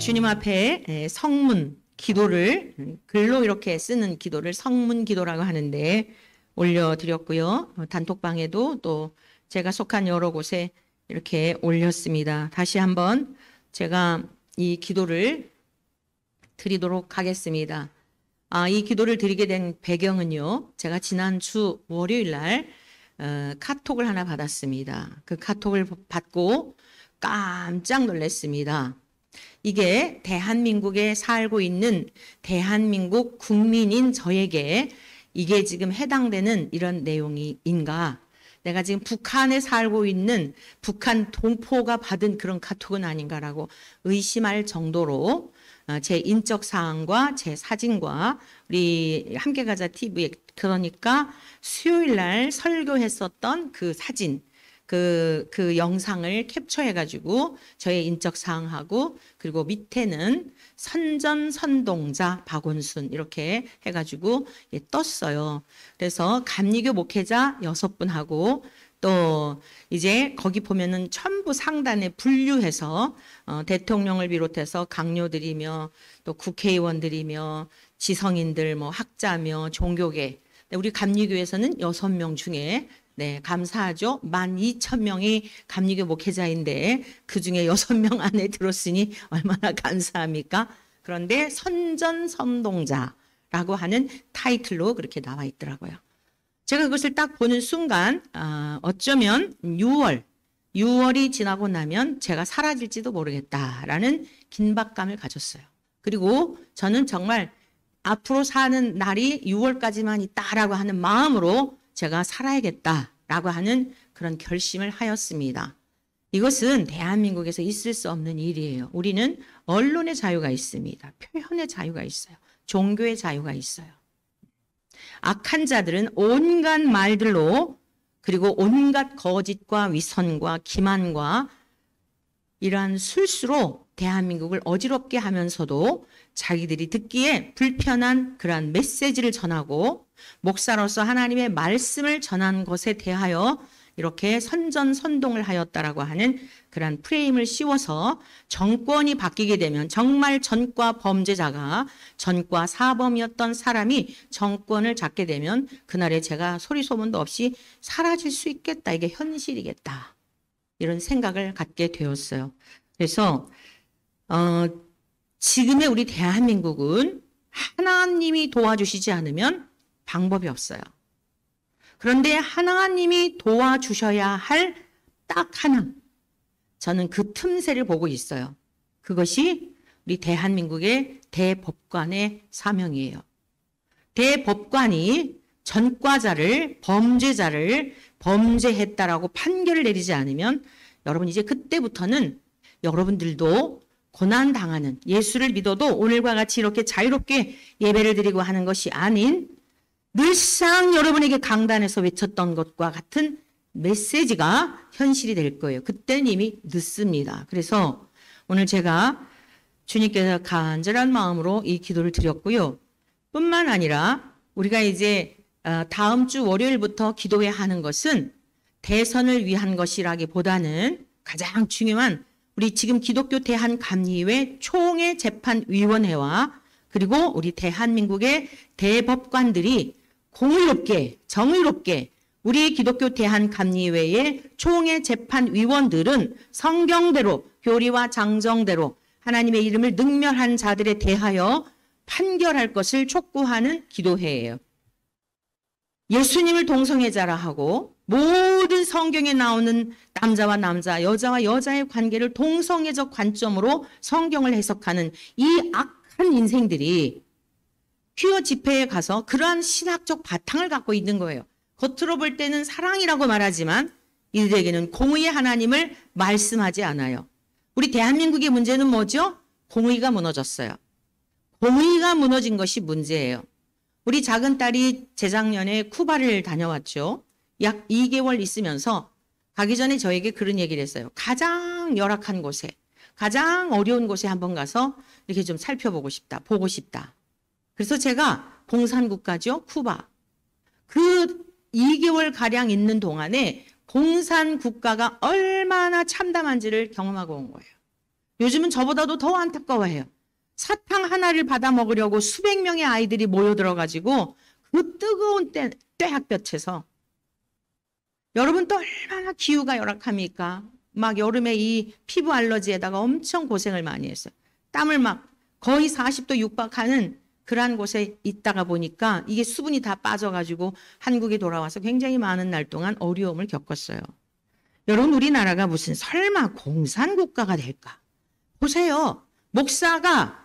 주님 앞에 성문 기도를 글로 이렇게 쓰는 기도를 성문 기도라고 하는데 올려드렸고요. 단톡방에도 또 제가 속한 여러 곳에 이렇게 올렸습니다. 다시 한번 제가 이 기도를 드리도록 하겠습니다. 이 기도를 드리게 된 배경은요. 제가 지난주 월요일 날 카톡을 하나 받았습니다. 그 카톡을 받고 깜짝 놀랐습니다. 이게 대한민국에 살고 있는 대한민국 국민인 저에게 이게 지금 해당되는 이런 내용인가? 내가 지금 북한에 살고 있는 북한 동포가 받은 그런 카톡은 아닌가라고 의심할 정도로 제 인적 사항과 제 사진과 우리 함께 가자 TV에 그러니까 수요일 날 설교했었던 그 사진 그 영상을 캡처해가지고 저의 인적 사항하고 그리고 밑에는 선전선동자 박원순 이렇게 해가지고 떴어요. 그래서 감리교 목회자 6분하고 또 이제 거기 보면은 전부 상단에 분류해서 대통령을 비롯해서 강요들이며 또 국회의원들이며 지성인들 뭐 학자며 종교계 우리 감리교에서는 6명 중에 네, 감사하죠. 12,000명이 감리교 목회자인데 그중에 6명 안에 들었으니 얼마나 감사합니까? 그런데 선전선동자라고 하는 타이틀로 그렇게 나와 있더라고요. 제가 그것을 딱 보는 순간 어쩌면 6월이 지나고 나면 제가 사라질지도 모르겠다라는 긴박감을 가졌어요. 그리고 저는 정말 앞으로 사는 날이 6월까지만 있다라고 하는 마음으로 제가 살아야겠다라고 하는 그런 결심을 하였습니다. 이것은 대한민국에서 있을 수 없는 일이에요. 우리는 언론의 자유가 있습니다. 표현의 자유가 있어요. 종교의 자유가 있어요. 악한 자들은 온갖 말들로 그리고 온갖 거짓과 위선과 기만과 이러한 술수로 대한민국을 어지럽게 하면서도 자기들이 듣기에 불편한 그러한 메시지를 전하고 목사로서 하나님의 말씀을 전한 것에 대하여 이렇게 선전선동을 하였다라고 하는 그러한 프레임을 씌워서 정권이 바뀌게 되면 정말 전과 범죄자가 전과 사범이었던 사람이 정권을 잡게 되면 그날에 제가 소리 소문도 없이 사라질 수 있겠다. 이게 현실이겠다. 이런 생각을 갖게 되었어요. 그래서 지금의 우리 대한민국은 하나님이 도와주시지 않으면 방법이 없어요. 그런데 하나님이 도와주셔야 할 딱 하나, 저는 그 틈새를 보고 있어요. 그것이 우리 대한민국의 대법관의 사명이에요. 대법관이 전과자를 범죄자를 범죄했다라고 판결을 내리지 않으면 여러분 이제 그때부터는 여러분들도 고난당하는 예수를 믿어도 오늘과 같이 이렇게 자유롭게 예배를 드리고 하는 것이 아닌 늘상 여러분에게 강단에서 외쳤던 것과 같은 메시지가 현실이 될 거예요. 그때는 이미 늦습니다. 그래서 오늘 제가 주님께서 간절한 마음으로 이 기도를 드렸고요. 뿐만 아니라 우리가 이제 다음 주 월요일부터 기도해야 하는 것은 대선을 위한 것이라기보다는 가장 중요한 우리 지금 기독교 대한감리회 총회재판위원회와 그리고 우리 대한민국의 대법관들이 공의롭게 정의롭게 우리 기독교 대한감리회의 총회재판위원들은 성경대로 교리와 장정대로 하나님의 이름을 능멸한 자들에 대하여 판결할 것을 촉구하는 기도회예요. 예수님을 동성애자라 하고 모든 성경에 나오는 남자와 남자, 여자와 여자의 관계를 동성애적 관점으로 성경을 해석하는 이 악한 인생들이 퀴어 집회에 가서 그러한 신학적 바탕을 갖고 있는 거예요. 겉으로 볼 때는 사랑이라고 말하지만 이들에게는 공의의 하나님을 말씀하지 않아요. 우리 대한민국의 문제는 뭐죠? 공의가 무너졌어요. 공의가 무너진 것이 문제예요. 우리 작은 딸이 재작년에 쿠바를 다녀왔죠. 약 2개월 있으면서 가기 전에 저에게 그런 얘기를 했어요. 가장 열악한 곳에, 가장 어려운 곳에 한번 가서 이렇게 좀 살펴보고 싶다, 보고 싶다. 그래서 제가 공산국가죠, 쿠바. 그 2개월가량 있는 동안에 공산국가가 얼마나 참담한지를 경험하고 온 거예요. 요즘은 저보다도 더 안타까워해요. 사탕 하나를 받아 먹으려고 수백 명의 아이들이 모여들어가지고 그 뜨거운 떼학볕에서 여러분 또 얼마나 기후가 열악합니까? 막 여름에 이 피부 알러지에다가 엄청 고생을 많이 했어요. 땀을 막 거의 40도 육박하는 그러한 곳에 있다가 보니까 이게 수분이 다 빠져가지고 한국에 돌아와서 굉장히 많은 날 동안 어려움을 겪었어요. 여러분 우리나라가 무슨 설마 공산국가가 될까? 보세요. 목사가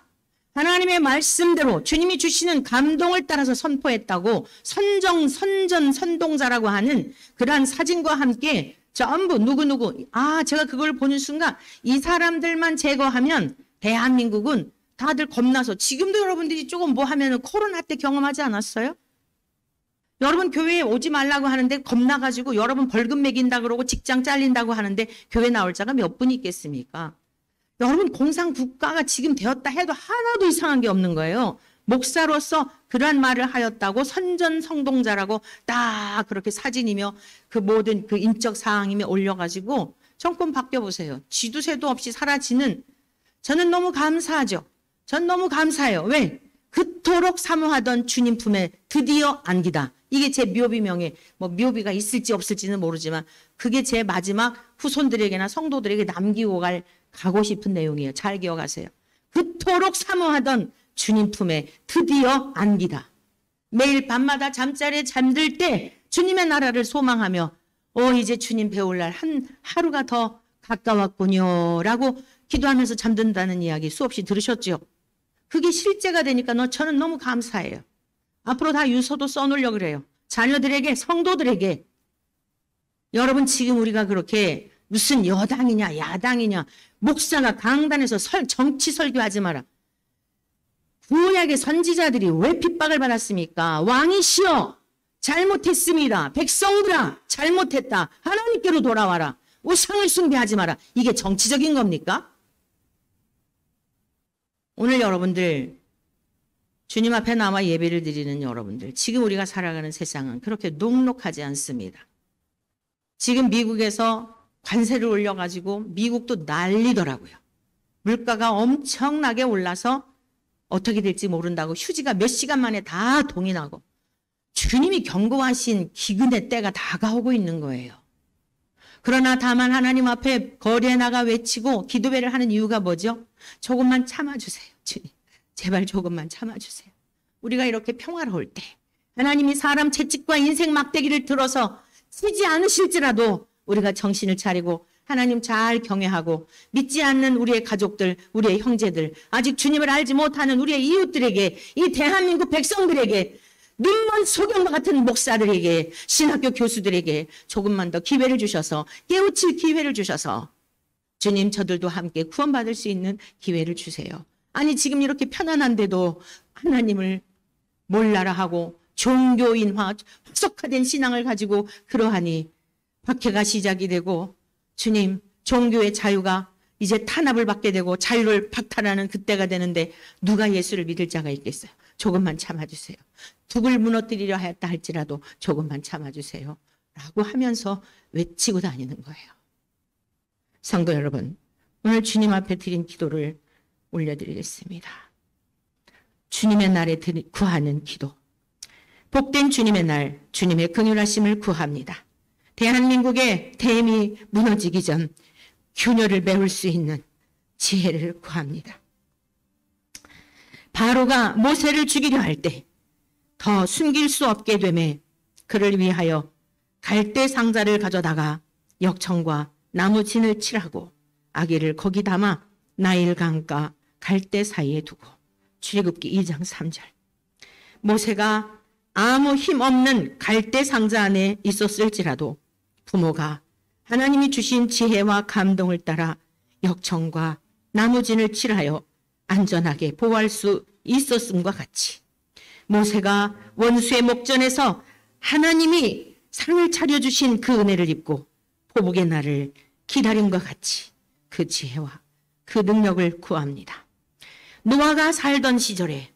하나님의 말씀대로 주님이 주시는 감동을 따라서 선포했다고 선동자라고 하는 그러한 사진과 함께 전부 누구누구 제가 그걸 보는 순간 이 사람들만 제거하면 대한민국은 다들 겁나서 지금도 여러분들이 조금 뭐 하면은 코로나 때 경험하지 않았어요? 여러분 교회에 오지 말라고 하는데 겁나가지고 여러분 벌금 매긴다 그러고 직장 잘린다고 하는데 교회 나올 자가 몇 분이 있겠습니까? 여러분 공산국가가 지금 되었다 해도 하나도 이상한 게 없는 거예요. 목사로서 그러한 말을 하였다고 선전성동자라고 딱 그렇게 사진이며 그 모든 그 인적 사항이며 올려가지고 정권 바뀌어보세요. 쥐두새도 없이 사라지는 저는 너무 감사하죠. 전 너무 감사해요. 왜? 그토록 사모하던 주님 품에 드디어 안기다. 이게 제 묘비명에 뭐 묘비가 있을지 없을지는 모르지만 그게 제 마지막 후손들에게나 성도들에게 남기고 가고 싶은 내용이에요. 잘 기억하세요. 그토록 사모하던 주님 품에 드디어 안기다. 매일 밤마다 잠자리에 잠들 때 주님의 나라를 소망하며 이제 주님 배울 날 하루가 더 가까웠군요 라고 기도하면서 잠든다는 이야기 수없이 들으셨죠? 그게 실제가 되니까 저는 너무 감사해요. 앞으로 다 유서도 써놓으려고 그래요. 자녀들에게, 성도들에게. 여러분 지금 우리가 그렇게 무슨 여당이냐 야당이냐 목사가 강단에서 정치 설교하지 마라. 구약의 선지자들이 왜 핍박을 받았습니까? 왕이시여 잘못했습니다. 백성들아 잘못했다. 하나님께로 돌아와라. 우상을 숭배하지 마라. 이게 정치적인 겁니까? 오늘 여러분들 주님 앞에 나와 예배를 드리는 여러분들 지금 우리가 살아가는 세상은 그렇게 녹록하지 않습니다. 지금 미국에서 관세를 올려가지고 미국도 난리더라고요. 물가가 엄청나게 올라서 어떻게 될지 모른다고 휴지가 몇 시간 만에 다 동이 나고 주님이 경고하신 기근의 때가 다가오고 있는 거예요. 그러나 다만 하나님 앞에 거리에 나가 외치고 기도회를 하는 이유가 뭐죠? 조금만 참아주세요. 주님 제발 조금만 참아주세요. 우리가 이렇게 평화로울 때 하나님이 사람 채찍과 인생 막대기를 들어서 치지 않으실지라도 우리가 정신을 차리고 하나님 잘 경외하고 믿지 않는 우리의 가족들, 우리의 형제들, 아직 주님을 알지 못하는 우리의 이웃들에게, 이 대한민국 백성들에게, 눈먼 소경과 같은 목사들에게, 신학교 교수들에게 조금만 더 기회를 주셔서 깨우칠 기회를 주셔서 주님 저들도 함께 구원받을 수 있는 기회를 주세요. 아니 지금 이렇게 편안한데도 하나님을 몰라라 하고 종교인화, 확속화된 신앙을 가지고 그러하니 박해가 시작이 되고 주님 종교의 자유가 이제 탄압을 받게 되고 자유를 박탈하는 그때가 되는데 누가 예수를 믿을 자가 있겠어요? 조금만 참아주세요. 북을 무너뜨리려 하였다 할지라도 조금만 참아주세요. 라고 하면서 외치고 다니는 거예요. 성도 여러분, 오늘 주님 앞에 드린 기도를 올려드리겠습니다. 주님의 날에 구하는 기도. 복된 주님의 날, 주님의 긍휼하심을 구합니다. 대한민국의 댐이 무너지기 전 균열을 메울 수 있는 지혜를 구합니다. 바로가 모세를 죽이려 할 때 더 숨길 수 없게 되매 그를 위하여 갈대 상자를 가져다가 역청과 나무 진을 칠하고 아기를 거기 담아 나일 강가 갈대 사이에 두고. 출애굽기 2장 3절. 모세가 아무 힘 없는 갈대 상자 안에 있었을지라도 부모가 하나님이 주신 지혜와 감동을 따라 역청과 나무진을 칠하여 안전하게 보호할 수 있었음과 같이 모세가 원수의 목전에서 하나님이 상을 차려주신 그 은혜를 입고 포복의 날을 기다림과 같이 그 지혜와 그 능력을 구합니다. 노아가 살던 시절에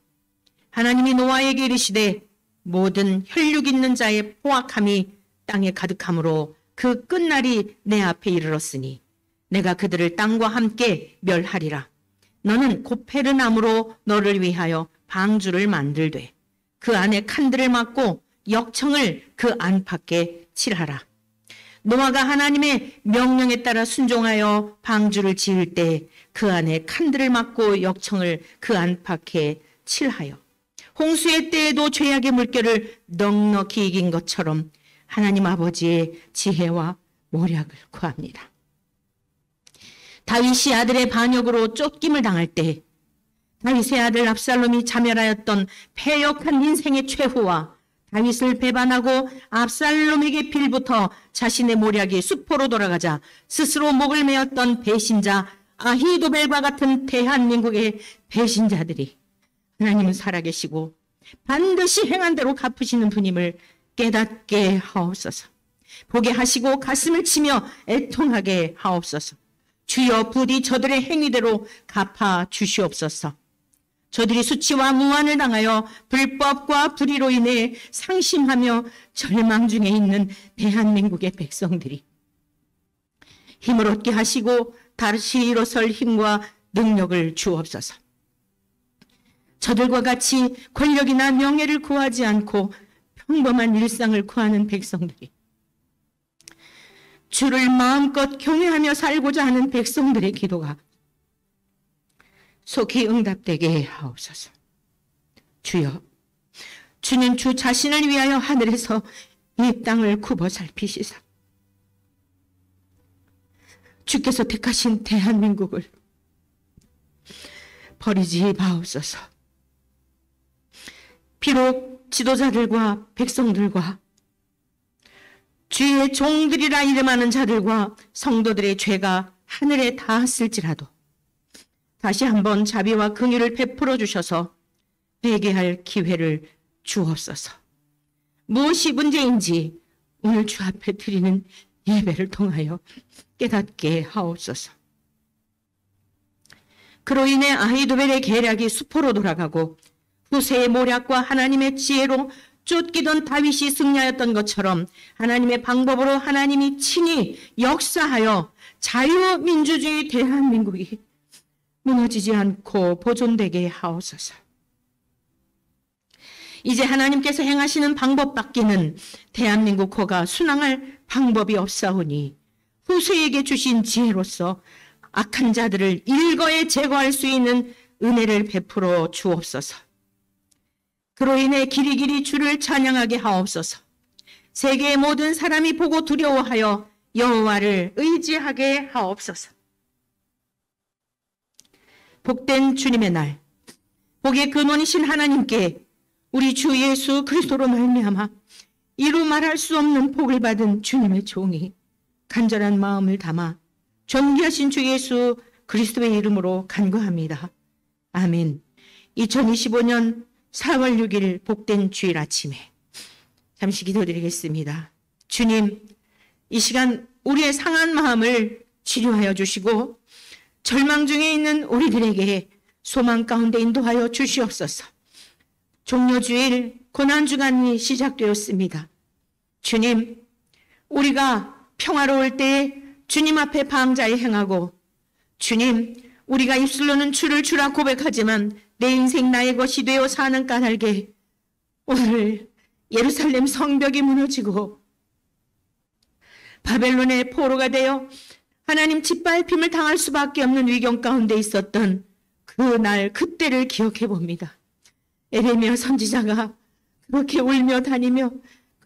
하나님이 노아에게 이르시되 모든 혈육 있는 자의 포악함이 땅에 가득함으로 그 끝날이 내 앞에 이르렀으니 내가 그들을 땅과 함께 멸하리라. 너는 고페르나무로 너를 위하여 방주를 만들되 그 안에 칸들을 막고 역청을 그 안팎에 칠하라. 노아가 하나님의 명령에 따라 순종하여 방주를 지을 때 그 안에 칸들을 막고 역청을 그 안팎에 칠하여 홍수의 때에도 죄악의 물결을 넉넉히 이긴 것처럼 하나님 아버지의 지혜와 모략을 구합니다. 다윗이 아들의 반역으로 쫓김을 당할 때 다윗의 아들 압살롬이 자멸하였던 패역한 인생의 최후와 다윗을 배반하고 압살롬에게 빌부터 자신의 모략이 수포로 돌아가자 스스로 목을 메었던 배신자 아히도벨과 같은 대한민국의 배신자들이 하나님은 살아계시고 반드시 행한 대로 갚으시는 분임을 깨닫게 하옵소서. 보게 하시고 가슴을 치며 애통하게 하옵소서. 주여 부디 저들의 행위대로 갚아 주시옵소서. 저들이 수치와 무한을 당하여 불법과 불의로 인해 상심하며 절망 중에 있는 대한민국의 백성들이 힘을 얻게 하시고 다시 일어설 힘과 능력을 주옵소서. 저들과 같이 권력이나 명예를 구하지 않고 평범한 일상을 구하는 백성들이 주를 마음껏 경외하며 살고자 하는 백성들의 기도가 속히 응답되게 하옵소서. 주여, 주는 주 자신을 위하여 하늘에서 이 땅을 굽어 살피시사 주께서 택하신 대한민국을 버리지 마옵소서. 비록 지도자들과 백성들과 주의 종들이라 이름하는 자들과 성도들의 죄가 하늘에 닿았을지라도 다시 한번 자비와 긍휼을 베풀어 주셔서 회개할 기회를 주옵소서. 무엇이 문제인지 오늘 주 앞에 드리는 예배를 통하여 깨닫게 하옵소서. 그로 인해 아히도벨의 계략이 수포로 돌아가고 후세의 모략과 하나님의 지혜로 쫓기던 다윗이 승리하였던 것처럼 하나님의 방법으로 하나님이 친히 역사하여 자유민주주의 대한민국이 무너지지 않고 보존되게 하옵소서. 이제 하나님께서 행하시는 방법밖에는 대한민국 호가 순항할 방법이 없사오니 후세에게 주신 지혜로서 악한 자들을 일거에 제거할 수 있는 은혜를 베풀어 주옵소서. 그로 인해 길이길이 주를 찬양하게 하옵소서. 세계의 모든 사람이 보고 두려워하여 여호와를 의지하게 하옵소서. 복된 주님의 날, 복의 근원이신 하나님께 우리 주 예수 그리스도로 말미암아 이루 말할 수 없는 복을 받은 주님의 종이 간절한 마음을 담아 존귀하신 주 예수 그리스도의 이름으로 간구합니다. 아멘. 2025년 4월 6일 복된 주일 아침에 잠시 기도드리겠습니다. 주님, 이 시간 우리의 상한 마음을 치료하여 주시고 절망 중에 있는 우리들에게 소망 가운데 인도하여 주시옵소서. 종료주일 고난주간이 시작되었습니다. 주님, 우리가 평화로울 때에 주님 앞에 방자에 행하고 주님, 우리가 입술로는 주를 주라 고백하지만 내 인생 나의 것이 되어 사는 까닭에 오늘 예루살렘 성벽이 무너지고 바벨론의 포로가 되어 하나님 짓밟힘을 당할 수밖에 없는 위경 가운데 있었던 그날 그때를 기억해 봅니다. 에레미야 선지자가 그렇게 울며 다니며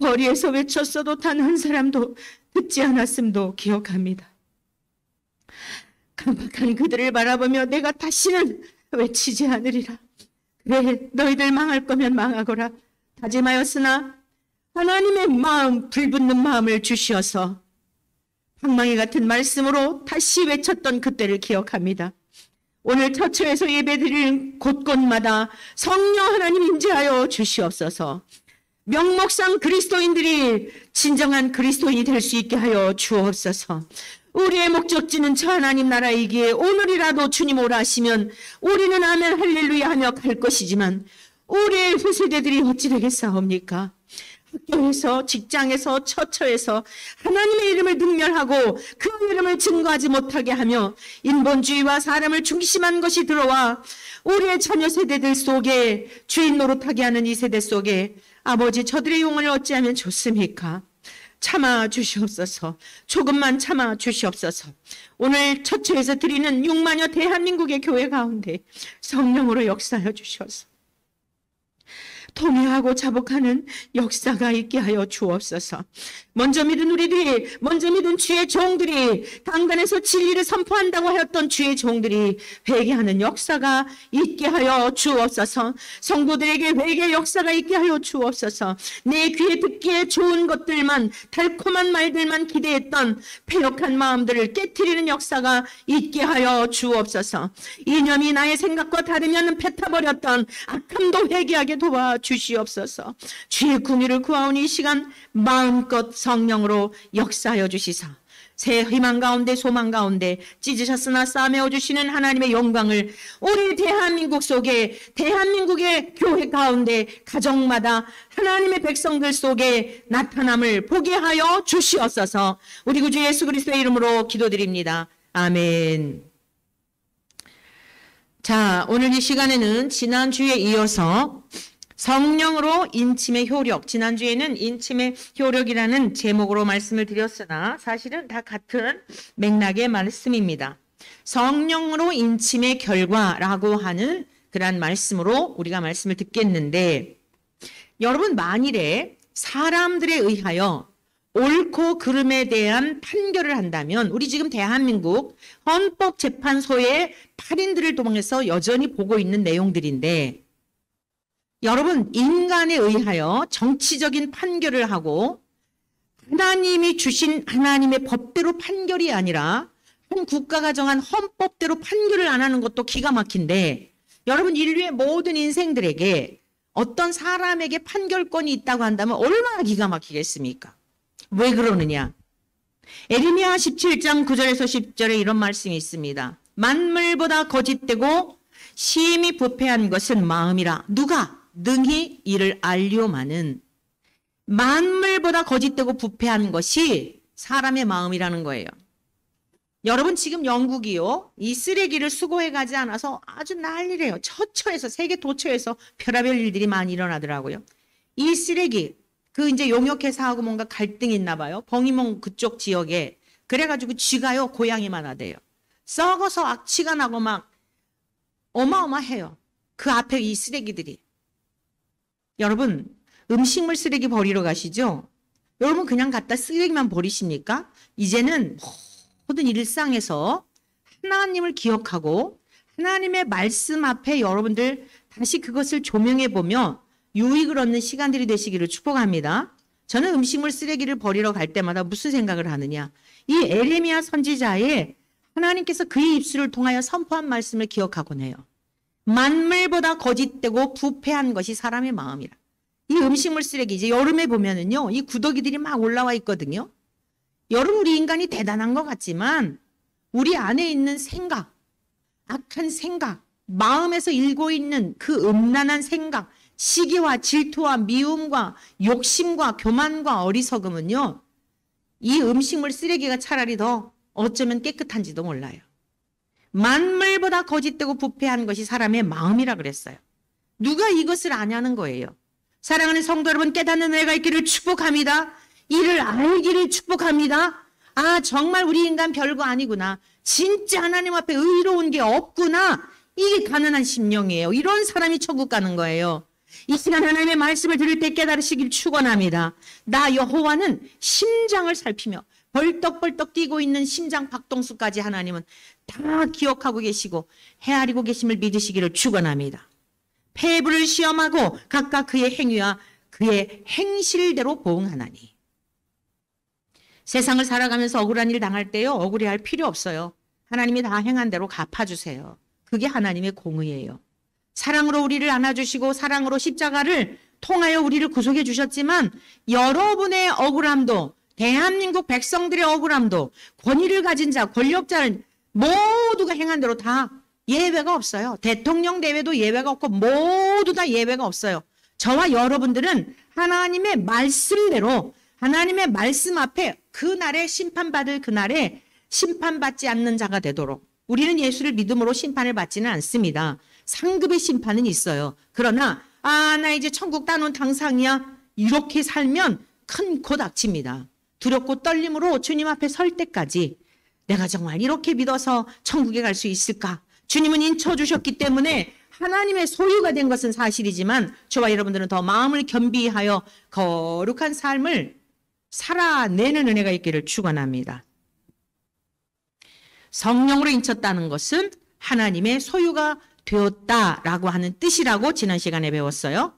거리에서 외쳤어도 단 한 사람도 듣지 않았음도 기억합니다. 강박한 그들을 바라보며 내가 다시는 외치지 않으리라. 그래, 너희들 망할 거면 망하거라 다짐하였으나 하나님의 마음, 불붙는 마음을 주시어서 방망이 같은 말씀으로 다시 외쳤던 그때를 기억합니다. 오늘 처처에서 예배드리는 곳곳마다 성령 하나님 임재하여 주시옵소서. 명목상 그리스도인들이 진정한 그리스도인이 될 수 있게 하여 주옵소서. 우리의 목적지는 저 하나님 나라이기에 오늘이라도 주님 오라 하시면 우리는 아멘 할렐루야 하며 갈 것이지만 우리의 후세대들이 어찌 되겠사옵니까? 학교에서, 직장에서, 처처에서 하나님의 이름을 능멸하고 그 이름을 증거하지 못하게 하며 인본주의와 사람을 중심한 것이 들어와 우리의 자녀 세대들 속에 주인 노릇하게 하는 이 세대 속에 아버지, 저들의 영혼을 어찌하면 좋습니까? 참아 주시옵소서. 조금만 참아 주시옵소서. 오늘 처처에서 드리는 6만여 대한민국의 교회 가운데 성령으로 역사하여 주셔서 통회하고 자복하는 역사가 있게 하여 주옵소서. 먼저 믿은 우리들이, 먼저 믿은 주의 종들이, 강단에서 진리를 선포한다고 하였던 주의 종들이 회개하는 역사가 있게 하여 주옵소서. 성도들에게 회개 역사가 있게 하여 주옵소서. 내 귀에 듣기에 좋은 것들만, 달콤한 말들만 기대했던 패역한 마음들을 깨트리는 역사가 있게 하여 주옵소서. 이념이 나의 생각과 다르면 뱉어버렸던 악함도 회개하게 도와주시옵소서. 주의 궁유를 구하오니 이 시간 마음껏 성령으로 역사하여 주시사 새 희망 가운데 소망 가운데 찢으셨으나 싸매어 주시는 하나님의 영광을 우리 대한민국 속에, 대한민국의 교회 가운데 가정마다 하나님의 백성들 속에 나타남을 보게 하여 주시옵소서. 우리 구주 예수 그리스도의 이름으로 기도드립니다. 아멘. 자, 오늘 이 시간에는 지난주에 이어서 성령으로 인침의 효력, 지난주에는 인침의 효력이라는 제목으로 말씀을 드렸으나 사실은 다 같은 맥락의 말씀입니다. 성령으로 인침의 결과라고 하는 그런 말씀으로 우리가 말씀을 듣겠는데, 여러분 만일에 사람들에 의하여 옳고 그름에 대한 판결을 한다면, 우리 지금 대한민국 헌법재판소의 8인들을 통해서 여전히 보고 있는 내용들인데, 여러분 인간에 의하여 정치적인 판결을 하고 하나님이 주신 하나님의 법대로 판결이 아니라 한 국가가 정한 헌법대로 판결을 안 하는 것도 기가 막힌데, 여러분 인류의 모든 인생들에게 어떤 사람에게 판결권이 있다고 한다면 얼마나 기가 막히겠습니까? 왜 그러느냐? 에레미야 17장 9절에서 10절에 이런 말씀이 있습니다. 만물보다 거짓되고 심히 부패한 것은 마음이라. 누가? 능히 이를 알려마는. 만물보다 거짓되고 부패한 것이 사람의 마음이라는 거예요. 여러분 지금 영국이요, 이 쓰레기를 수거해 가지 않아서 아주 난리래요. 처처에서, 세계 도처에서 별의별 일들이 많이 일어나더라고요. 이 쓰레기 그 이제 용역회사 하고 뭔가 갈등이 있나 봐요. 벙이몽 그쪽 지역에. 그래가지고 쥐가요 고양이만 하대요. 썩어서 악취가 나고 막 어마어마해요. 그 앞에 이 쓰레기들이. 여러분 음식물 쓰레기 버리러 가시죠? 여러분 그냥 갖다 쓰레기만 버리십니까? 이제는 모든 일상에서 하나님을 기억하고 하나님의 말씀 앞에 여러분들 다시 그것을 조명해 보며 유익을 얻는 시간들이 되시기를 축복합니다. 저는 음식물 쓰레기를 버리러 갈 때마다 무슨 생각을 하느냐? 이 에레미야 선지자의 하나님께서 그의 입술을 통하여 선포한 말씀을 기억하곤 해요. 만물보다 거짓되고 부패한 것이 사람의 마음이라. 이 음식물 쓰레기 이제 여름에 보면은요, 이 구더기들이 막 올라와 있거든요. 여러분 우리 인간이 대단한 것 같지만 우리 안에 있는 생각, 악한 생각, 마음에서 일고 있는 그 음란한 생각, 시기와 질투와 미움과 욕심과 교만과 어리석음은요, 이 음식물 쓰레기가 차라리 더 어쩌면 깨끗한지도 몰라요. 만물보다 거짓되고 부패한 것이 사람의 마음이라 그랬어요. 누가 이것을 아냐는 거예요. 사랑하는 성도 여러분, 깨닫는 은혜가 있기를 축복합니다. 이를 알기를 축복합니다. 아, 정말 우리 인간 별거 아니구나. 진짜 하나님 앞에 의로운 게 없구나. 이게 가난한 심령이에요. 이런 사람이 천국 가는 거예요. 이 시간 하나님의 말씀을 들을 때 깨달으시길 축원합니다. 나 여호와는 심장을 살피며 벌떡벌떡 뛰고 있는 심장 박동수까지 하나님은 다 기억하고 계시고 헤아리고 계심을 믿으시기를 축원합니다. 폐부를 시험하고 각각 그의 행위와 그의 행실대로 보응하나니. 세상을 살아가면서 억울한 일 당할 때요, 억울해할 필요 없어요. 하나님이 다 행한 대로 갚아주세요. 그게 하나님의 공의예요. 사랑으로 우리를 안아주시고 사랑으로 십자가를 통하여 우리를 구속해 주셨지만 여러분의 억울함도, 대한민국 백성들의 억울함도, 권위를 가진 자, 권력자는 모두가 행한 대로 다 예외가 없어요. 대통령 대회도 예외가 없고 모두 다 예외가 없어요. 저와 여러분들은 하나님의 말씀대로 하나님의 말씀 앞에 그날에 심판받을 그날에 심판받지 않는 자가 되도록 우리는 예수를 믿음으로 심판을 받지는 않습니다. 상급의 심판은 있어요. 그러나 나 이제 천국 따놓은 당상이야. 이렇게 살면 큰 코 닥칩니다. 두렵고 떨림으로 주님 앞에 설 때까지 내가 정말 이렇게 믿어서 천국에 갈 수 있을까? 주님은 인쳐주셨기 때문에 하나님의 소유가 된 것은 사실이지만 저와 여러분들은 더 마음을 겸비하여 거룩한 삶을 살아내는 은혜가 있기를 축원합니다. 성령으로 인쳤다는 것은 하나님의 소유가 되었다라고 하는 뜻이라고 지난 시간에 배웠어요.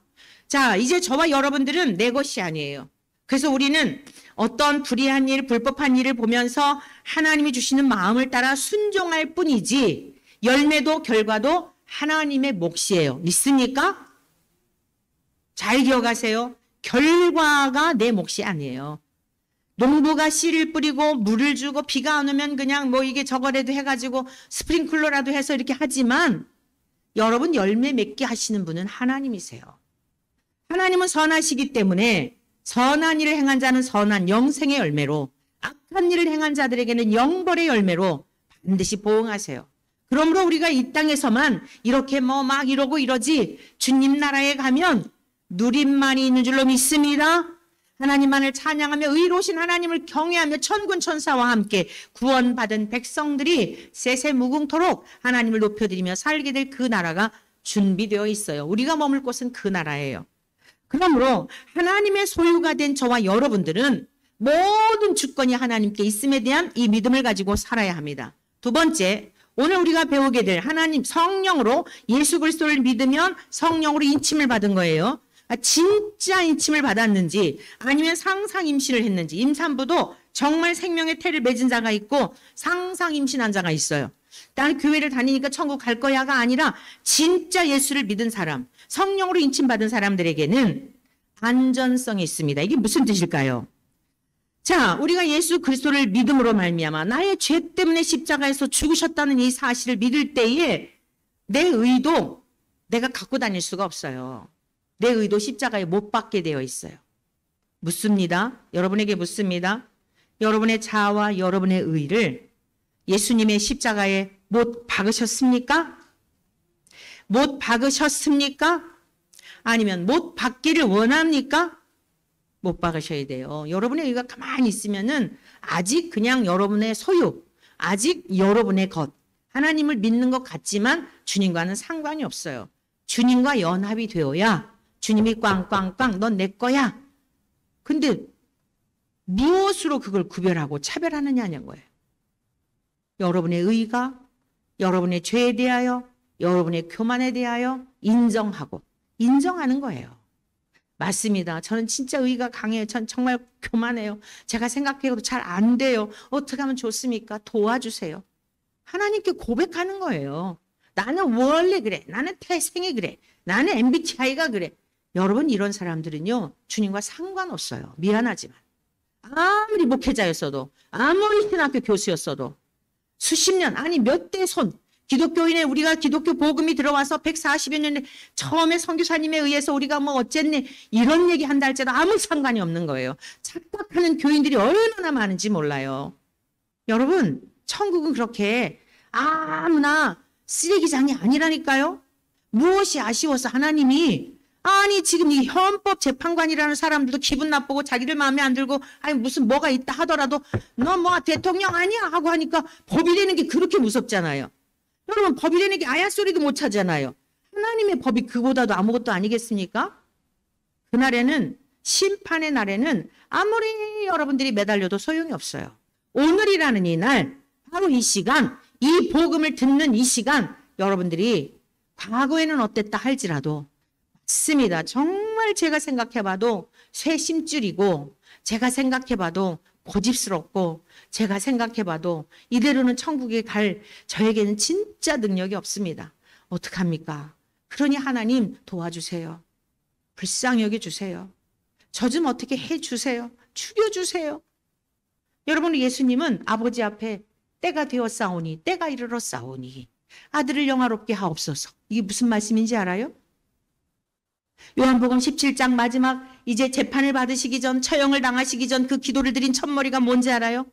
자, 이제 저와 여러분들은 내 것이 아니에요. 그래서 우리는 어떤 불의한 일, 불법한 일을 보면서 하나님이 주시는 마음을 따라 순종할 뿐이지 열매도 결과도 하나님의 몫이에요. 믿습니까? 잘 기억하세요. 결과가 내 몫이 아니에요. 농부가 씨를 뿌리고 물을 주고 비가 안 오면 그냥 뭐 이게 저거라도 해가지고 스프링클러라도 해서 이렇게 하지만 여러분 열매 맺게 하시는 분은 하나님이세요. 하나님은 선하시기 때문에 선한 일을 행한 자는 선한 영생의 열매로 악한 일을 행한 자들에게는 영벌의 열매로 반드시 보응하세요. 그러므로 우리가 이 땅에서만 이렇게 뭐 막 이러고 이러지 주님 나라에 가면 누림만이 있는 줄로 믿습니다. 하나님만을 찬양하며 의로우신 하나님을 경외하며 천군 천사와 함께 구원받은 백성들이 세세무궁토록 하나님을 높여드리며 살게 될 그 나라가 준비되어 있어요. 우리가 머물 곳은 그 나라예요. 그러므로 하나님의 소유가 된 저와 여러분들은 모든 주권이 하나님께 있음에 대한 이 믿음을 가지고 살아야 합니다. 두 번째, 오늘 우리가 배우게 될 하나님 성령으로 예수 그리스도를 믿으면 성령으로 인침을 받은 거예요. 진짜 인침을 받았는지 아니면 상상 임신을 했는지 임산부도 정말 생명의 태를 맺은 자가 있고 상상 임신한 자가 있어요. 나는 교회를 다니니까 천국 갈 거야가 아니라 진짜 예수를 믿은 사람, 성령으로 인침받은 사람들에게는 안전성이 있습니다. 이게 무슨 뜻일까요? 자, 우리가 예수 그리스도를 믿음으로 말미암아 나의 죄 때문에 십자가에서 죽으셨다는 이 사실을 믿을 때에 내 의도 내가 갖고 다닐 수가 없어요. 내 의도 십자가에 못 박게 되어 있어요. 묻습니다. 여러분에게 묻습니다. 여러분의 자아와 여러분의 의를 예수님의 십자가에 못 박으셨습니까? 못 박으셨습니까? 아니면 못 박기를 원합니까? 못 박으셔야 돼요. 여러분의 의가 가만히 있으면은 아직 그냥 여러분의 소유, 아직 여러분의 것, 하나님을 믿는 것 같지만 주님과는 상관이 없어요. 주님과 연합이 되어야 주님이 꽝꽝꽝 넌 내 거야. 근데 무엇으로 그걸 구별하고 차별하느냐는 거예요. 여러분의 의가 여러분의 죄에 대하여 여러분의 교만에 대하여 인정하는 거예요. 맞습니다. 저는 진짜 의가 강해요. 전 정말 교만해요. 제가 생각해도 잘 안 돼요. 어떻게 하면 좋습니까? 도와주세요. 하나님께 고백하는 거예요. 나는 원래 그래. 나는 태생이 그래. 나는 MBTI가 그래. 여러분 이런 사람들은요. 주님과 상관없어요. 미안하지만. 아무리 목회자였어도 아무리 신학교 교수였어도 수십 년 아니 몇 대 손 기독교인에 우리가 기독교 복음이 들어와서 140여 년에 처음에 선교사님에 의해서 우리가 뭐 어쨌네 이런 얘기 한다 할지라도 아무 상관이 없는 거예요. 착각하는 교인들이 얼마나 많은지 몰라요. 여러분 천국은 그렇게 아무나 쓰레기장이 아니라니까요. 무엇이 아쉬워서 하나님이 아니 지금 이 헌법 재판관이라는 사람들도 기분 나쁘고 자기들 마음에 안 들고 아니 무슨 뭐가 있다 하더라도 너 뭐 대통령 아니야 하고 하니까 법이라는 게 그렇게 무섭잖아요. 여러분 법이라는 게 아야 소리도 못 하잖아요. 하나님의 법이 그보다도 아무것도 아니겠습니까? 그날에는 심판의 날에는 아무리 여러분들이 매달려도 소용이 없어요. 오늘이라는 이 날 바로 이 시간 이 복음을 듣는 이 시간 여러분들이 과거에는 어땠다 할지라도 맞습니다. 정말 제가 생각해봐도 쇄심줄이고 제가 생각해봐도 고집스럽고 제가 생각해봐도 이대로는 천국에 갈 저에게는 진짜 능력이 없습니다. 어떡합니까? 그러니 하나님 도와주세요. 불쌍히 여겨주세요. 저 좀 어떻게 해주세요. 죽여주세요. 여러분 예수님은 아버지 앞에 때가 되었사오니 때가 이르렀사오니 아들을 영화롭게 하옵소서. 이게 무슨 말씀인지 알아요? 요한복음 17장 마지막 이제 재판을 받으시기 전, 처형을 당하시기 전 그 기도를 드린 첫머리가 뭔지 알아요?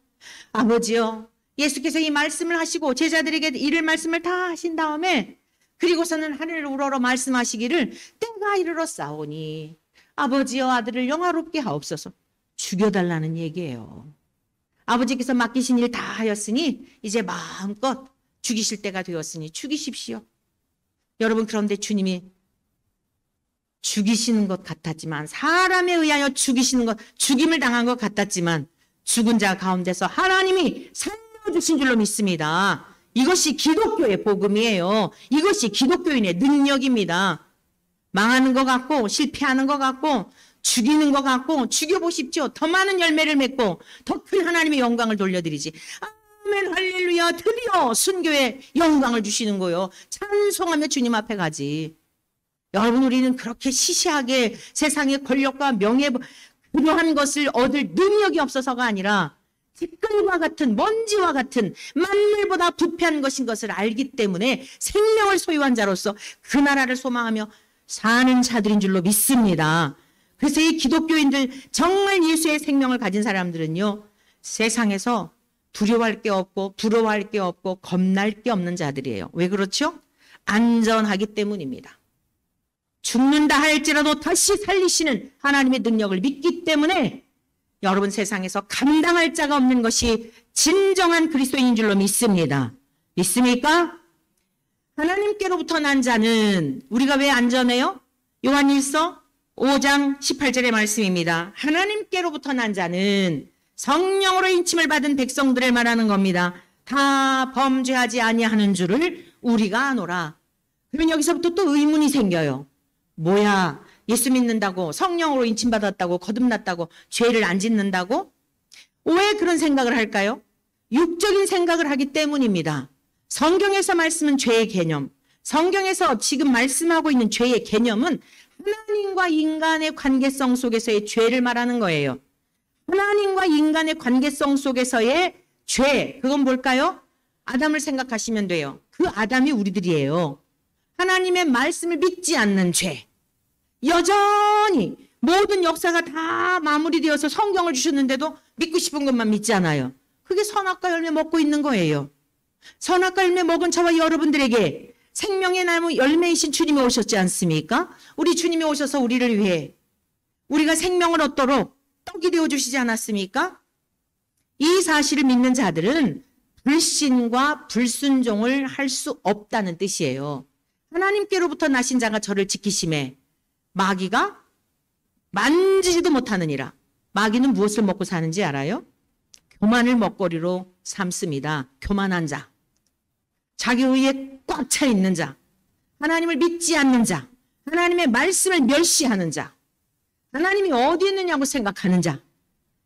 아버지요, 예수께서 이 말씀을 하시고 제자들에게 이를 말씀을 다 하신 다음에 그리고서는 하늘을 우러러 말씀하시기를 때가 이르러 싸우니 아버지여 아들을 영화롭게 하옵소서. 죽여달라는 얘기예요. 아버지께서 맡기신 일 다 하였으니 이제 마음껏 죽이실 때가 되었으니 죽이십시오. 여러분, 그런데 주님이 죽이시는 것 같았지만, 사람에 의하여 죽이시는 것, 죽임을 당한 것 같았지만 죽은 자 가운데서 하나님이 살려주신 줄로 믿습니다. 이것이 기독교의 복음이에요. 이것이 기독교인의 능력입니다. 망하는 것 같고 실패하는 것 같고 죽이는 것 같고 죽여보십시오. 더 많은 열매를 맺고 더 큰 하나님의 영광을 돌려드리지. 아멘 할렐루야. 드디어 순교의 영광을 주시는 거요. 찬송하며 주님 앞에 가지. 여러분, 우리는 그렇게 시시하게 세상의 권력과 명예 그러한 것을 얻을 능력이 없어서가 아니라 티끌과 같은 먼지와 같은 만물보다 부패한 것인 것을 알기 때문에 생명을 소유한 자로서 그 나라를 소망하며 사는 자들인 줄로 믿습니다. 그래서 이 기독교인들, 정말 예수의 생명을 가진 사람들은요, 세상에서 두려워할 게 없고 부러워할 게 없고 겁날 게 없는 자들이에요. 왜 그렇죠? 안전하기 때문입니다. 죽는다 할지라도 다시 살리시는 하나님의 능력을 믿기 때문에 여러분, 세상에서 감당할 자가 없는 것이 진정한 그리스도인인 줄로 믿습니다. 믿습니까? 하나님께로부터 난 자는 우리가 왜 안전해요? 요한일서 5장 18절의 말씀입니다. 하나님께로부터 난 자는 성령으로 인침을 받은 백성들을 말하는 겁니다. 다 범죄하지 아니하는 줄을 우리가 아노라. 그러면 여기서부터 또 의문이 생겨요. 뭐야, 예수 믿는다고, 성령으로 인침받았다고, 거듭났다고, 죄를 안 짓는다고? 왜 그런 생각을 할까요? 육적인 생각을 하기 때문입니다. 성경에서 말씀은 죄의 개념, 성경에서 지금 말씀하고 있는 죄의 개념은 하나님과 인간의 관계성 속에서의 죄를 말하는 거예요. 하나님과 인간의 관계성 속에서의 죄, 그건 뭘까요? 아담을 생각하시면 돼요. 그 아담이 우리들이에요. 하나님의 말씀을 믿지 않는 죄. 여전히 모든 역사가 다 마무리되어서 성경을 주셨는데도 믿고 싶은 것만 믿지 않아요. 그게 선악과 열매 먹고 있는 거예요. 선악과 열매 먹은 저와 여러분들에게 생명의 나무 열매이신 주님이 오셨지 않습니까? 우리 주님이 오셔서 우리를 위해 우리가 생명을 얻도록 떡이 되어주시지 않았습니까? 이 사실을 믿는 자들은 불신과 불순종을 할 수 없다는 뜻이에요. 하나님께로부터 나신 자가 저를 지키심에 마귀가 만지지도 못하느니라. 마귀는 무엇을 먹고 사는지 알아요? 교만을 먹거리로 삼습니다. 교만한 자, 자기 의에 꽉 차 있는 자, 하나님을 믿지 않는 자, 하나님의 말씀을 멸시하는 자, 하나님이 어디 있느냐고 생각하는 자.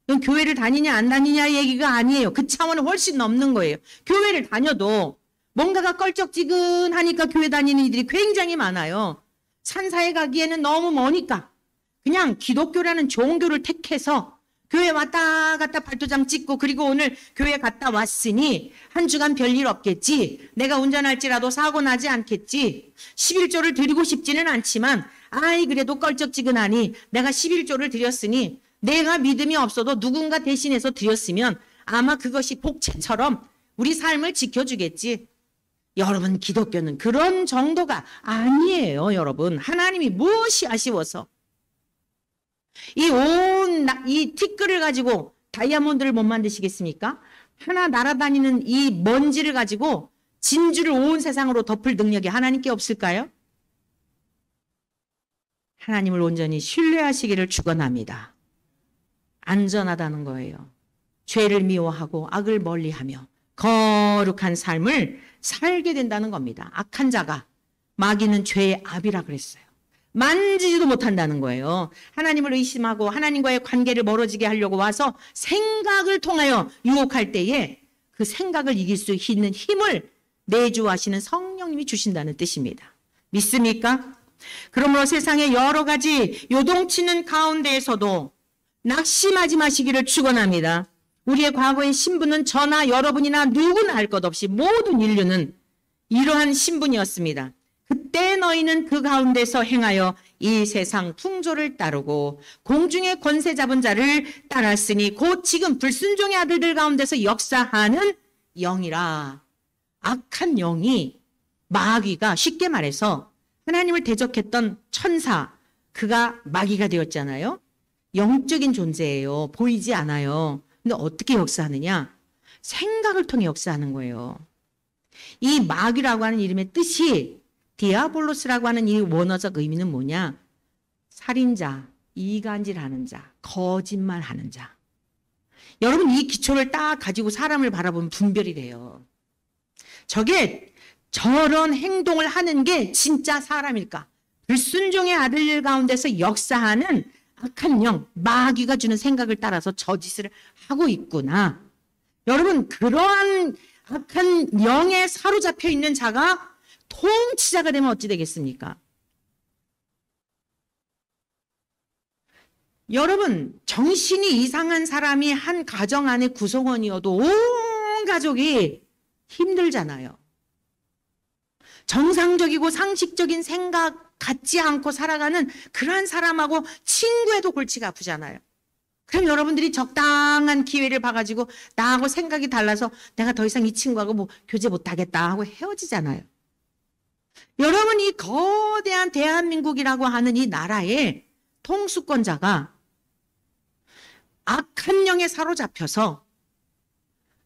이건 교회를 다니냐 안 다니냐 얘기가 아니에요. 그 차원은 훨씬 넘는 거예요. 교회를 다녀도 뭔가가 껄쩍지근하니까 교회 다니는 이들이 굉장히 많아요. 산사에 가기에는 너무 머니까 그냥 기독교라는 종교를 택해서 교회 왔다 갔다 발도장 찍고 그리고 오늘 교회 갔다 왔으니 한 주간 별일 없겠지. 내가 운전할지라도 사고 나지 않겠지. 11조를 드리고 싶지는 않지만 아이 그래도 껄쩍지근하니 내가 11조를 드렸으니 내가 믿음이 없어도 누군가 대신해서 드렸으면 아마 그것이 복채처럼 우리 삶을 지켜주겠지. 여러분, 기독교는 그런 정도가 아니에요. 여러분, 하나님이 무엇이 아쉬워서 이 티끌을 가지고 다이아몬드를 못 만드시겠습니까? 하나 날아다니는 이 먼지를 가지고 진주를 온 세상으로 덮을 능력이 하나님께 없을까요? 하나님을 온전히 신뢰하시기를 축원합니다. 안전하다는 거예요. 죄를 미워하고 악을 멀리하며 거룩한 삶을 살게 된다는 겁니다. 악한 자가, 마귀는 죄의 압이라 그랬어요. 만지지도 못한다는 거예요. 하나님을 의심하고 하나님과의 관계를 멀어지게 하려고 와서 생각을 통하여 유혹할 때에 그 생각을 이길 수 있는 힘을 내주하시는 성령님이 주신다는 뜻입니다. 믿습니까? 그러므로 세상의 여러 가지 요동치는 가운데에서도 낙심하지 마시기를 축원합니다. 우리의 과거의 신분은 저나 여러분이나 누구나 할 것 없이 모든 인류는 이러한 신분이었습니다. 그때 때 너희는 그 가운데서 행하여 이 세상 풍조를 따르고 공중의 권세 잡은 자를 따랐으니 곧 지금 불순종의 아들들 가운데서 역사하는 영이라. 악한 영이, 마귀가, 쉽게 말해서 하나님을 대적했던 천사, 그가 마귀가 되었잖아요. 영적인 존재예요. 보이지 않아요. 근데 어떻게 역사하느냐? 생각을 통해 역사하는 거예요. 이 마귀라고 하는 이름의 뜻이, 디아볼로스라고 하는 이 원어적 의미는 뭐냐? 살인자, 이간질하는 자, 거짓말하는 자. 여러분, 이 기초를 딱 가지고 사람을 바라보면 분별이 돼요. 저게 저런 행동을 하는 게 진짜 사람일까? 불순종의 아들 가운데서 역사하는 악한 영, 마귀가 주는 생각을 따라서 저 짓을 하고 있구나. 여러분, 그러한 악한 영에 사로잡혀 있는 자가 통치자가 되면 어찌 되겠습니까? 여러분, 정신이 이상한 사람이 한 가정 안의 구성원이어도 온 가족이 힘들잖아요. 정상적이고 상식적인 생각 갖지 않고 살아가는 그러한 사람하고 친구에도 골치가 아프잖아요. 그럼 여러분들이 적당한 기회를 봐가지고 나하고 생각이 달라서 내가 더 이상 이 친구하고 뭐 교제 못하겠다 하고 헤어지잖아요. 여러분, 이 거대한 대한민국이라고 하는 이 나라의 통수권자가 악한 영에 사로잡혀서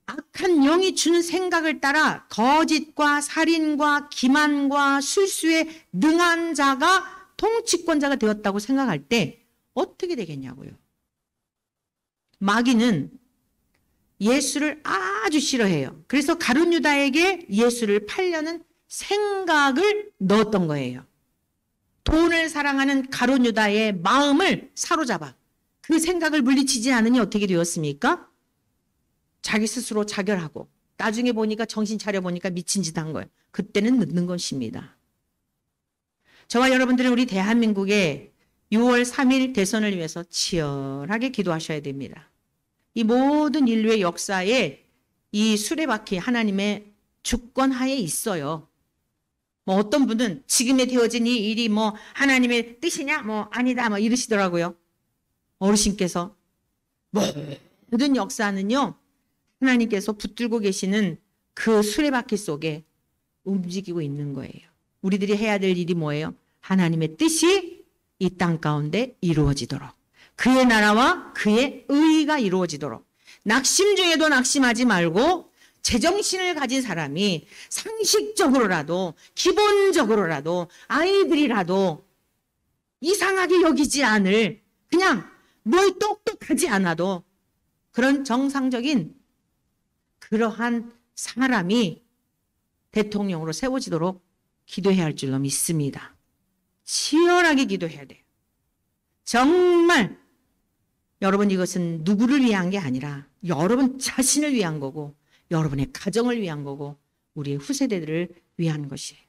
악한 영이 주는 생각을 따라 거짓과 살인과 기만과 술수에 능한 자가 통치권자가 되었다고 생각할 때 어떻게 되겠냐고요. 마귀는 예수를 아주 싫어해요. 그래서 가룟 유다에게 예수를 팔려는 생각을 넣었던 거예요. 돈을 사랑하는 가룟 유다의 마음을 사로잡아 그 생각을 물리치지 않으니 어떻게 되었습니까? 자기 스스로 자결하고 나중에 보니까 정신 차려보니까 미친 짓 한 거예요. 그때는 늦는 것입니다. 저와 여러분들은 우리 대한민국의 6월 3일 대선을 위해서 치열하게 기도하셔야 됩니다. 이 모든 인류의 역사에 이 수레바퀴 하나님의 주권하에 있어요. 뭐 어떤 분은 지금에 되어진 이 일이 뭐 하나님의 뜻이냐? 뭐 아니다 뭐 이러시더라고요. 어르신께서. 모든 역사는요, 하나님께서 붙들고 계시는 그 수레바퀴 속에 움직이고 있는 거예요. 우리들이 해야 될 일이 뭐예요? 하나님의 뜻이 이 땅 가운데 이루어지도록, 그의 나라와 그의 의가 이루어지도록, 낙심 중에도 낙심하지 말고 제정신을 가진 사람이 상식적으로라도 기본적으로라도 아이들이라도 이상하게 여기지 않을, 그냥 뭘 똑똑하지 않아도 그런 정상적인 그러한 사람이 대통령으로 세워지도록 기도해야 할 줄로 믿습니다. 치열하게 기도해야 돼요. 정말 여러분, 이것은 누구를 위한 게 아니라 여러분 자신을 위한 거고 여러분의 가정을 위한 거고 우리의 후세대들을 위한 것이에요.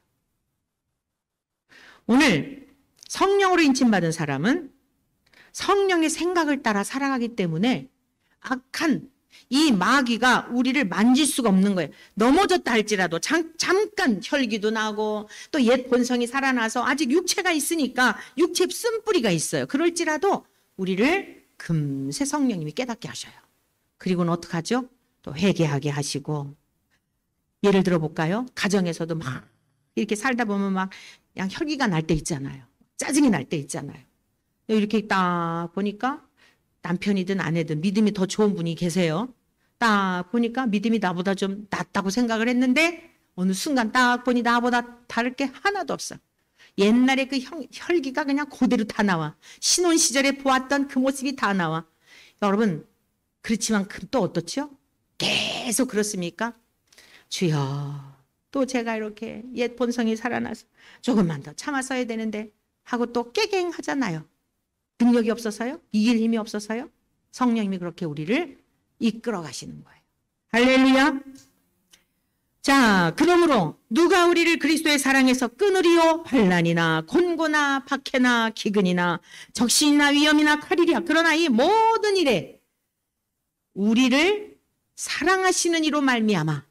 오늘 성령으로 인침받은 사람은 성령의 생각을 따라 살아가기 때문에 악한 이 마귀가 우리를 만질 수가 없는 거예요. 넘어졌다 할지라도 잠깐 혈기도 나고 또 옛 본성이 살아나서 아직 육체가 있으니까 육체 쓴뿌리가 있어요. 그럴지라도 우리를 금세 성령님이 깨닫게 하셔요. 그리고는 어떡하죠? 또 회개하게 하시고. 예를 들어 볼까요? 가정에서도 막 이렇게 살다 보면 막 그냥 혈기가 날 때 있잖아요. 짜증이 날 때 있잖아요. 이렇게 딱 보니까 남편이든 아내든 믿음이 더 좋은 분이 계세요. 딱 보니까 믿음이 나보다 좀 낫다고 생각을 했는데 어느 순간 딱 보니 나보다 다를 게 하나도 없어. 옛날에 그 혈기가 그냥 그대로 다 나와. 신혼 시절에 보았던 그 모습이 다 나와. 여러분, 그렇지만 또 어떻죠? 계속 그렇습니까? 주여, 또 제가 이렇게 옛 본성이 살아나서 조금만 더 참았어야 되는데 하고 또 깨갱하잖아요. 능력이 없어서요? 이길 힘이 없어서요? 성령님이 그렇게 우리를 이끌어 가시는 거예요. 할렐루야. 자, 그러므로 누가 우리를 그리스도의 사랑에서 끊으리요? 환난이나 곤고나 박해나 기근이나 적신이나 위험이나 칼이랴. 그러나 이 모든 일에 우리를 사랑하시는 이로 말미암아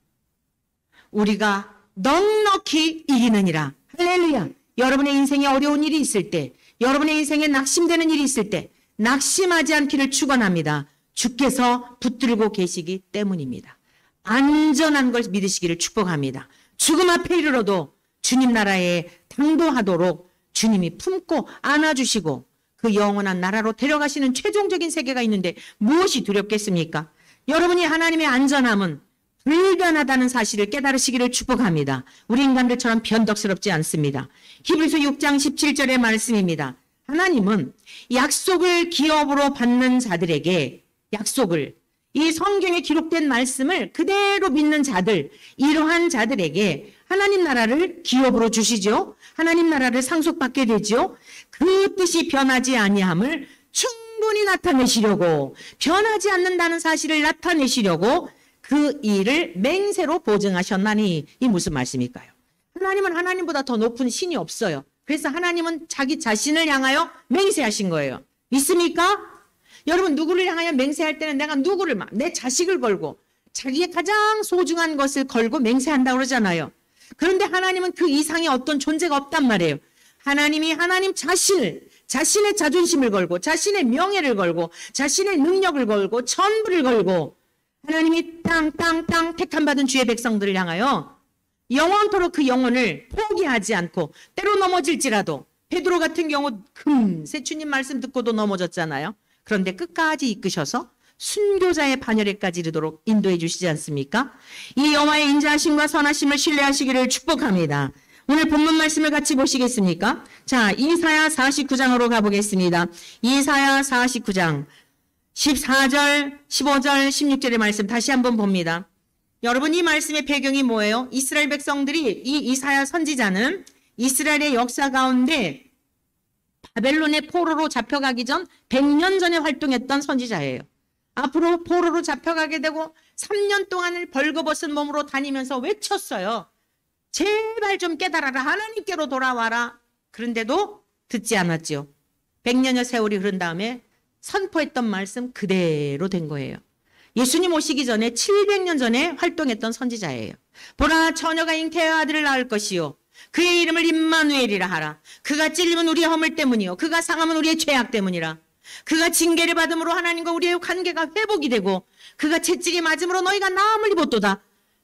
우리가 넉넉히 이기느니라. 할렐루야. 여러분의 인생에 어려운 일이 있을 때, 여러분의 인생에 낙심되는 일이 있을 때 낙심하지 않기를 축원합니다. 주께서 붙들고 계시기 때문입니다. 안전한 걸 믿으시기를 축복합니다. 죽음 앞에 이르러도 주님 나라에 당도하도록 주님이 품고 안아주시고 그 영원한 나라로 데려가시는 최종적인 세계가 있는데 무엇이 두렵겠습니까? 여러분이 하나님의 안전함은 불변하다는 사실을 깨달으시기를 축복합니다. 우리 인간들처럼 변덕스럽지 않습니다. 히브리서 6장 17절의 말씀입니다. 하나님은 약속을 기업으로 받는 자들에게 약속을 이 성경에 기록된 말씀을 그대로 믿는 자들, 이러한 자들에게 하나님 나라를 기업으로 주시죠. 하나님 나라를 상속받게 되죠. 그 뜻이 변하지 아니함을 충분히 나타내시려고, 변하지 않는다는 사실을 나타내시려고 그 일을 맹세로 보증하셨나니. 이 무슨 말씀일까요? 하나님은 하나님보다 더 높은 신이 없어요. 그래서 하나님은 자기 자신을 향하여 맹세하신 거예요. 믿습니까? 여러분, 누구를 향하여 맹세할 때는 내가 누구를, 내 자식을 걸고 자기의 가장 소중한 것을 걸고 맹세한다고 그러잖아요. 그런데 하나님은 그 이상의 어떤 존재가 없단 말이에요. 하나님이 하나님 자신을, 자신의 자존심을 걸고 자신의 명예를 걸고 자신의 능력을 걸고 전부를 걸고 하나님이 땅 택함받은 주의 백성들을 향하여 영원토록 그 영혼을 포기하지 않고 때로 넘어질지라도, 베드로 같은 경우 금세 주님 말씀 듣고도 넘어졌잖아요. 그런데 끝까지 이끄셔서 순교자의 반열에까지 이르도록 인도해 주시지 않습니까? 이 여호와의 인자하심과 선하심을 신뢰하시기를 축복합니다. 오늘 본문 말씀을 같이 보시겠습니까? 자, 이사야 49장으로 가보겠습니다. 이사야 49장 14절, 15절, 16절의 말씀 다시 한번 봅니다. 여러분, 이 말씀의 배경이 뭐예요? 이스라엘 백성들이, 이 이사야 선지자는 이스라엘의 역사 가운데 바벨론의 포로로 잡혀가기 전 100년 전에 활동했던 선지자예요. 앞으로 포로로 잡혀가게 되고 3년 동안을 벌거벗은 몸으로 다니면서 외쳤어요. 제발 좀 깨달아라. 하나님께로 돌아와라. 그런데도 듣지 않았지요. 100년의 세월이 흐른 다음에 선포했던 말씀 그대로 된 거예요. 예수님 오시기 전에 700년 전에 활동했던 선지자예요. 보라, 처녀가 잉태하여 아들을 낳을 것이요 그의 이름을 임마누엘이라 하라. 그가 찔림은 우리의 허물 때문이요 그가 상함은 우리의 죄악 때문이라. 그가 징계를 받음으로 하나님과 우리의 관계가 회복이 되고 그가 채찍에 맞음으로 너희가 나음을 입었도다.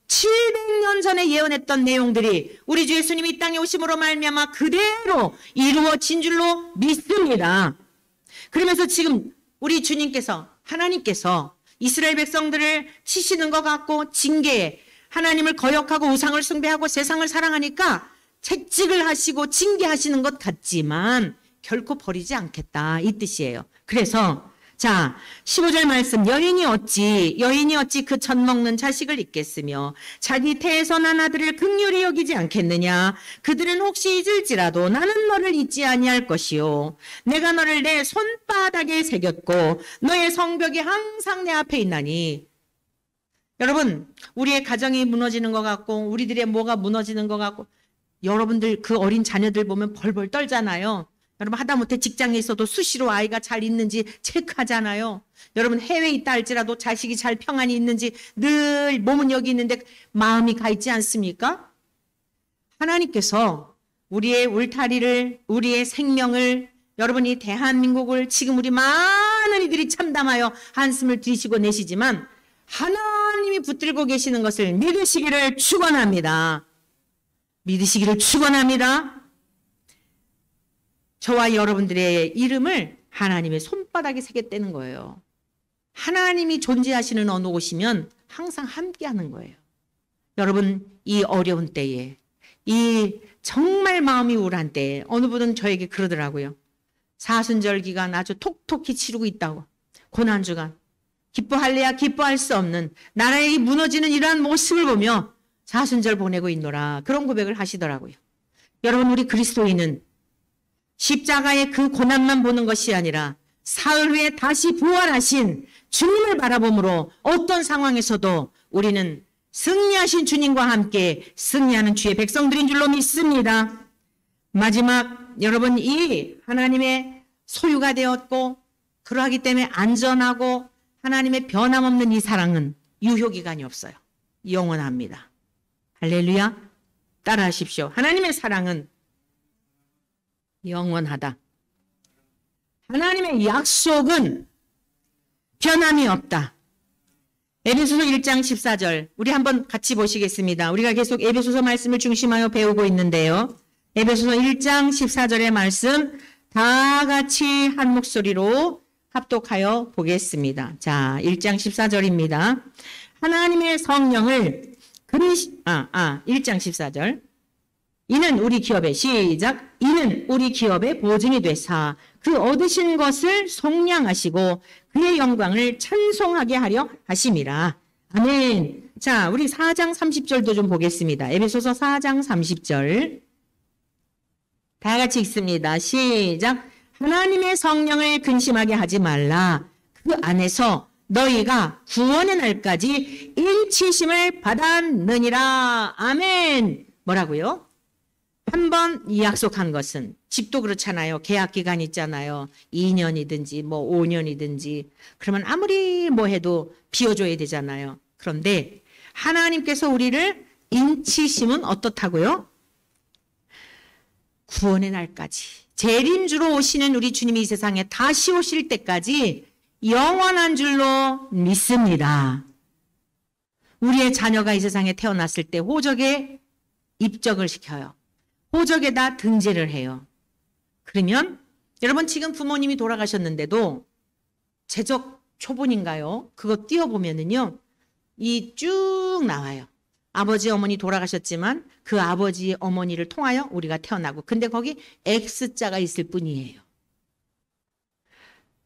700년 전에 예언했던 내용들이 우리 주 예수님이 이 땅에 오심으로 말미암아 그대로 이루어진 줄로 믿습니다. 그러면서 지금 우리 주님께서, 하나님께서 이스라엘 백성들을 치시는 것 같고 징계에 하나님을 거역하고 우상을 숭배하고 세상을 사랑하니까 채찍을 하시고 징계하시는 것 같지만 결코 버리지 않겠다, 이 뜻이에요. 그래서 자, 15절 말씀, 여인이 어찌 그 젖 먹는 자식을 잊겠으며 자기 태에서 난 아들을 긍휼히 여기지 않겠느냐. 그들은 혹시 잊을지라도 나는 너를 잊지 아니할 것이요 내가 너를 내 손바닥에 새겼고 너의 성벽이 항상 내 앞에 있나니. 여러분, 우리의 가정이 무너지는 것 같고 우리들의 뭐가 무너지는 것 같고 여러분들 그 어린 자녀들 보면 벌벌 떨잖아요. 여러분, 하다못해 직장에 있어도 수시로 아이가 잘 있는지 체크하잖아요. 여러분, 해외에 있다 할지라도 자식이 잘 평안히 있는지 늘 몸은 여기 있는데 마음이 가 있지 않습니까? 하나님께서 우리의 울타리를, 우리의 생명을, 여러분이 대한민국을 지금 우리 많은 이들이 참담하여 한숨을 들이쉬고 내시지만 하나님이 붙들고 계시는 것을 믿으시기를 축원합니다. 믿으시기를 축원합니다. 저와 여러분들의 이름을 하나님의 손바닥에 새겼다는 거예요. 하나님이 존재하시는 어느 곳이면 항상 함께하는 거예요. 여러분, 이 어려운 때에, 이 정말 마음이 우울한 때에 어느 분은 저에게 그러더라고요. 사순절 기간 아주 톡톡히 치르고 있다고. 고난주간. 기뻐할래야 기뻐할 수 없는 나라의 무너지는 이러한 모습을 보며 사순절 보내고 있노라. 그런 고백을 하시더라고요. 여러분, 우리 그리스도인은 십자가의 그 고난만 보는 것이 아니라 사흘 후에 다시 부활하신 주님을 바라보므로 어떤 상황에서도 우리는 승리하신 주님과 함께 승리하는 주의 백성들인 줄로 믿습니다. 마지막, 여러분, 이 하나님의 소유가 되었고 그러하기 때문에 안전하고 하나님의 변함없는 이 사랑은 유효기간이 없어요. 영원합니다. 할렐루야. 따라하십시오. 하나님의 사랑은 영원하다. 하나님의 약속은 변함이 없다. 에베소서 1장 14절 우리 한번 같이 보시겠습니다. 우리가 계속 에베소서 말씀을 중심하여 배우고 있는데요. 에베소서 1장 14절의 말씀 다 같이 한 목소리로 합독하여 보겠습니다. 자, 1장 14절입니다. 하나님의 성령을 1장 14절 이는 우리 기업의 시작 이는 우리 기업의 보증이 되사 그 얻으신 것을 속량하시고 그의 영광을 찬송하게 하려 하심이라. 아멘. 자, 우리 4장 30절도 좀 보겠습니다. 에베소서 4장 30절 다 같이 읽습니다. 시작. 하나님의 성령을 근심하게 하지 말라. 그 안에서 너희가 구원의 날까지 인치심을 받았느니라. 아멘. 뭐라고요? 한 번 약속한 것은 집도 그렇잖아요. 계약 기간 있잖아요. 2년이든지 뭐 5년이든지 그러면 아무리 뭐 해도 비워줘야 되잖아요. 그런데 하나님께서 우리를 인치심은 어떻다고요? 구원의 날까지 재림주로 오시는 우리 주님이 이 세상에 다시 오실 때까지 영원한 줄로 믿습니다. 우리의 자녀가 이 세상에 태어났을 때 호적에 입적을 시켜요. 호적에다 등재를 해요. 그러면 여러분 지금 부모님이 돌아가셨는데도 제적 초본인가요? 그거 띄워보면은요. 이 쭉 나와요. 아버지 어머니 돌아가셨지만 그 아버지 어머니를 통하여 우리가 태어나고 근데 거기 X자가 있을 뿐이에요.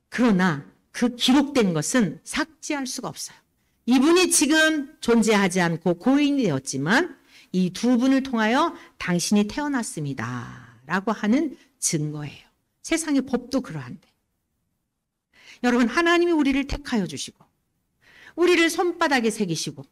그러나 그 기록된 것은 삭제할 수가 없어요. 이분이 지금 존재하지 않고 고인이 되었지만 이 두 분을 통하여 당신이 태어났습니다. 라고 하는 증거예요. 세상의 법도 그러한데. 여러분 하나님이 우리를 택하여 주시고 우리를 손바닥에 새기시고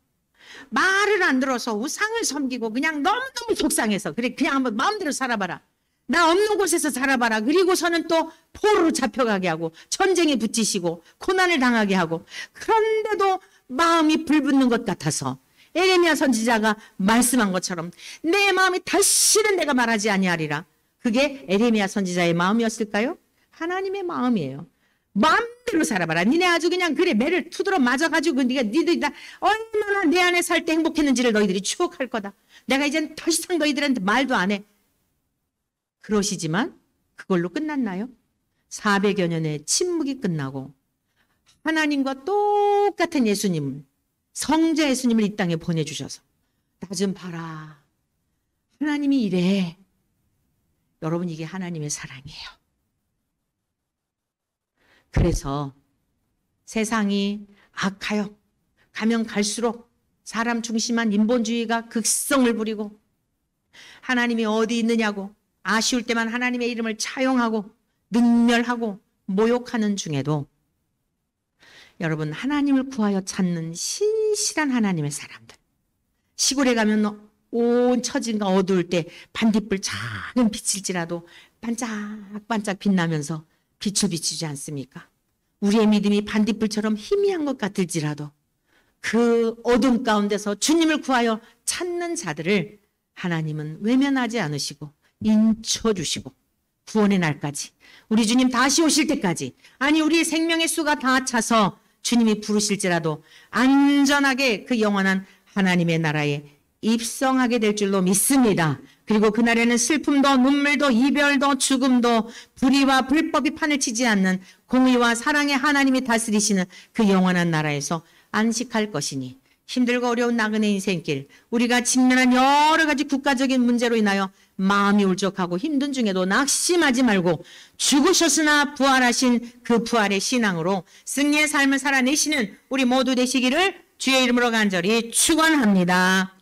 말을 안 들어서 우상을 섬기고 그냥 너무너무 속상해서 그래 그냥 한번 마음대로 살아봐라. 나 없는 곳에서 살아봐라. 그리고서는 또 포로로 잡혀가게 하고 전쟁에 붙이시고 고난을 당하게 하고 그런데도 마음이 불붙는 것 같아서 에레미야 선지자가 말씀한 것처럼 내 마음이 다시는 내가 말하지 아니하리라. 그게 에레미야 선지자의 마음이었을까요? 하나님의 마음이에요. 마음대로 살아봐라. 니네 아주 그냥 그래 매를 투드러 맞아가지고 니들이 다 얼마나 내 안에 살 때 행복했는지를 너희들이 추억할 거다. 내가 이젠 더 이상 너희들한테 말도 안 해. 그러시지만 그걸로 끝났나요? 400여 년의 침묵이 끝나고 하나님과 똑같은 예수님, 성자 예수님을 이 땅에 보내주셔서 나 좀 봐라. 하나님이 이래. 여러분 이게 하나님의 사랑이에요. 그래서 세상이 악하여 가면 갈수록 사람 중심한 인본주의가 극성을 부리고 하나님이 어디 있느냐고 아쉬울 때만 하나님의 이름을 차용하고 능멸하고 모욕하는 중에도 여러분 하나님을 구하여 찾는 신실한 하나님의 사람들 시골에 가면 온 처진과 어두울 때 반딧불 작은 빛일지라도 반짝반짝 빛나면서 빛을 비추지 않습니까? 우리의 믿음이 반딧불처럼 희미한 것 같을지라도 그 어둠 가운데서 주님을 구하여 찾는 자들을 하나님은 외면하지 않으시고 인쳐주시고 구원의 날까지 우리 주님 다시 오실 때까지 아니 우리의 생명의 수가 다 차서 주님이 부르실지라도 안전하게 그 영원한 하나님의 나라에 입성하게 될 줄로 믿습니다. 그리고 그날에는 슬픔도 눈물도 이별도 죽음도 불의와 불법이 판을 치지 않는 공의와 사랑의 하나님이 다스리시는 그 영원한 나라에서 안식할 것이니 힘들고 어려운 나그네 인생길 우리가 직면한 여러 가지 국가적인 문제로 인하여 마음이 울적하고 힘든 중에도 낙심하지 말고 죽으셨으나 부활하신 그 부활의 신앙으로 승리의 삶을 살아내시는 우리 모두 되시기를 주의 이름으로 간절히 축원합니다.